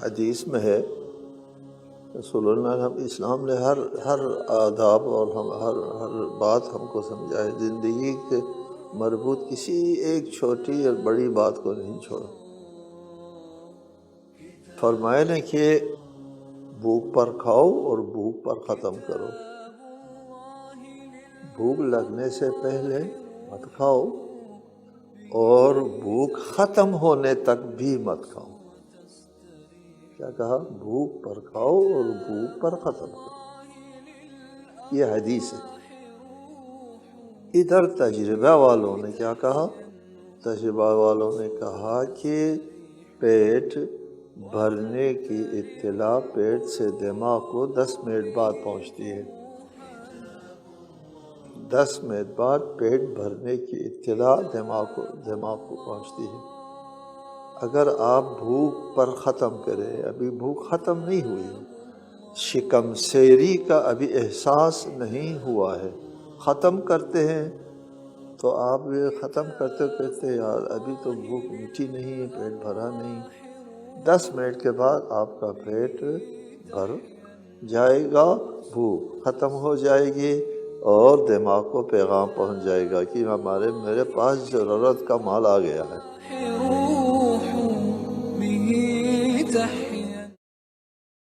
حدیث میں ہے رسول اللہ ہم اسلام نے ہر آداب اور ہر بات ہم کو سمجھائے، زندگی کے مربوط کسی ایک چھوٹی اور بڑی بات کو نہیں چھوڑا۔ فرمایا نے کہ بھوک پر کھاؤ اور بھوک پر ختم کرو، بھوک لگنے سے پہلے مت کھاؤ اور بھوک ختم ہونے تک بھی مت کھاؤ۔ کیا کہا؟ بھوک پر کھاؤ اور بھوک پر ختم کرو، یہ حدیث ہے۔ ادھر تجربہ والوں نے کیا کہا؟ تجربہ والوں نے کہا کہ پیٹ بھرنے کی اطلاع پیٹ سے دماغ کو 10 منٹ بعد پہنچتی ہے۔ 10 منٹ بعد پیٹ بھرنے کی اطلاع دماغ کو پہنچتی ہے۔ اگر آپ بھوک پر ختم کریں، ابھی بھوک ختم نہیں ہوئی ہے، شکم سیری کا ابھی احساس نہیں ہوا ہے، ختم کرتے ہیں تو آپ یہ ختم کرتے یار ابھی تو بھوک مٹی نہیں ہے، پیٹ بھرا نہیں، 10 منٹ کے بعد آپ کا پیٹ بھر جائے گا، بھوک ختم ہو جائے گی اور دماغ کو پیغام پہنچ جائے گا کہ میرے پاس ضرورت کا مال آ گیا ہے۔